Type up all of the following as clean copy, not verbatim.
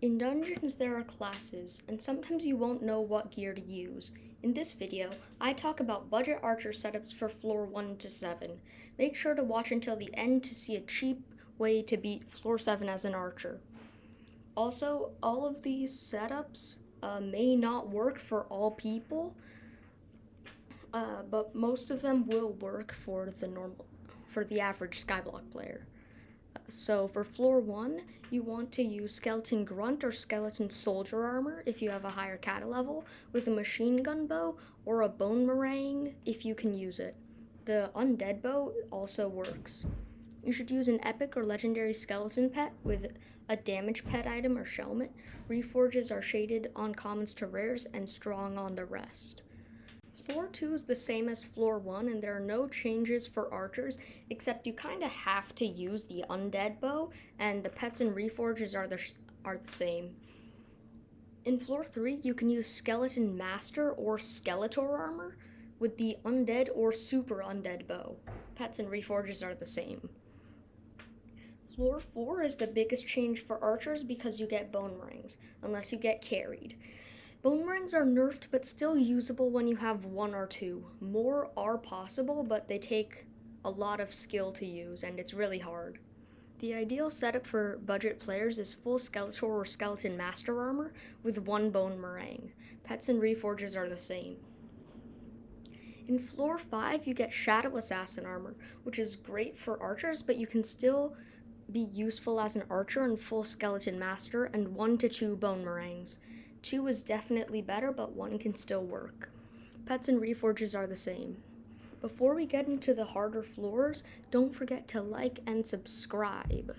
In dungeons there are classes, and sometimes you won't know what gear to use. In this video, I talk about budget archer setups for floor 1 to 7. Make sure to watch until the end to see a cheap way to beat floor 7 as an archer. Also, all of these setups may not work for all people, but most of them will work for the average skyblock player. So for floor 1, you want to use skeleton grunt or skeleton soldier armor if you have a higher kata level, with a machine gun bow or a bone meringue if you can use it. The undead bow also works. You should use an epic or legendary skeleton pet with a damage pet item or shelmet. Reforges are shaded on commons to rares and strong on the rest. Floor 2 is the same as floor 1, and there are no changes for archers, except you kind of have to use the undead bow, and the pets and reforges are the same. In floor 3, you can use skeleton master or skeletor armor with the undead or super undead bow. Pets and reforges are the same. Floor 4 is the biggest change for archers because you get bone rings, unless you get carried. Bone rings are nerfed but still usable when you have 1 or 2. More are possible, but they take a lot of skill to use, and it's really hard. The ideal setup for budget players is full skeletor or skeleton master armor with 1 bone meringue. Pets and reforges are the same. In floor 5, you get shadow assassin armor, which is great for archers, but you can still be useful as an archer in full skeleton master, and 1 to 2 bone meringues. 2 is definitely better, but 1 can still work. Pets and reforges are the same. Before we get into the harder floors, don't forget to like and subscribe.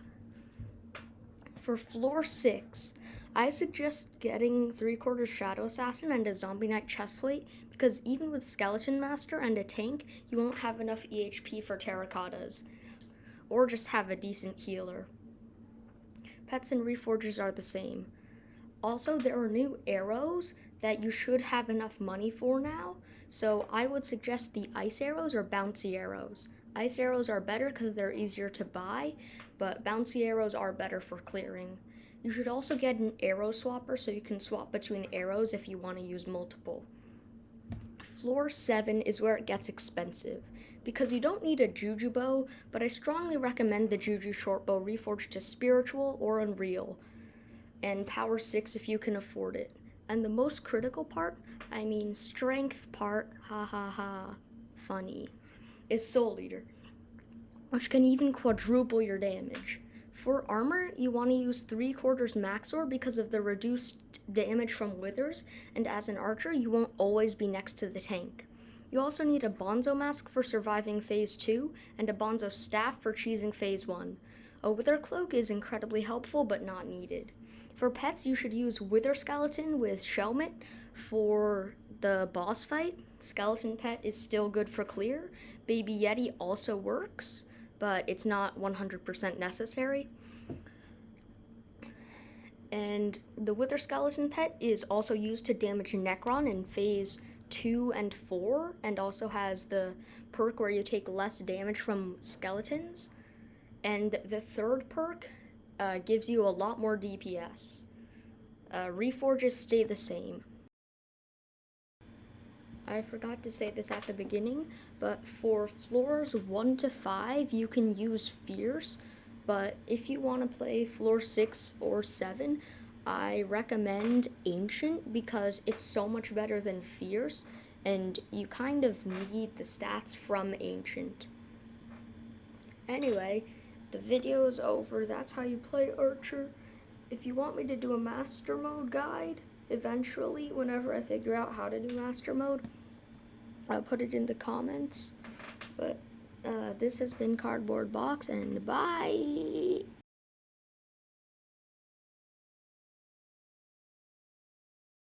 For floor 6, I suggest getting 3/4 Shadow Assassin and a Zombie Knight chestplate, because even with Skeleton Master and a tank, you won't have enough EHP for terracottas, or just have a decent healer. Pets and reforges are the same. Also, there are new arrows that you should have enough money for now, so I would suggest the ice arrows or bouncy arrows. Ice arrows are better because they're easier to buy, but bouncy arrows are better for clearing. You should also get an arrow swapper so you can swap between arrows if you want to use multiple. Floor 7 is where it gets expensive, because you don't need a juju bow, but I strongly recommend the juju short bow reforged to spiritual or unreal, and power 6 if you can afford it. And the most critical part, strength part, funny, is Soul Eater, which can even quadruple your damage. For armor, you want to use 3/4 Maxor because of the reduced damage from withers, and as an archer, you won't always be next to the tank. You also need a Bonzo mask for surviving phase 2, and a Bonzo staff for cheesing phase 1. A wither cloak is incredibly helpful, but not needed. For pets, you should use Wither Skeleton with Shelmet for the boss fight. Skeleton Pet is still good for clear. Baby Yeti also works, but it's not 100% necessary. And the Wither Skeleton Pet is also used to damage Necron in phase 2 and 4, and also has the perk where you take less damage from skeletons. And the third perk gives you a lot more DPS. Reforges stay the same. I forgot to say this at the beginning, but for floors 1 to 5, you can use Fierce, but if you want to play floor 6 or 7, I recommend Ancient because it's so much better than Fierce, and you kind of need the stats from Ancient. Anyway, the video is over. That's how you play Archer. If you want me to do a Master Mode guide, eventually, whenever I figure out how to do Master Mode, I'll put it in the comments. But this has been Cardboard Box, and bye!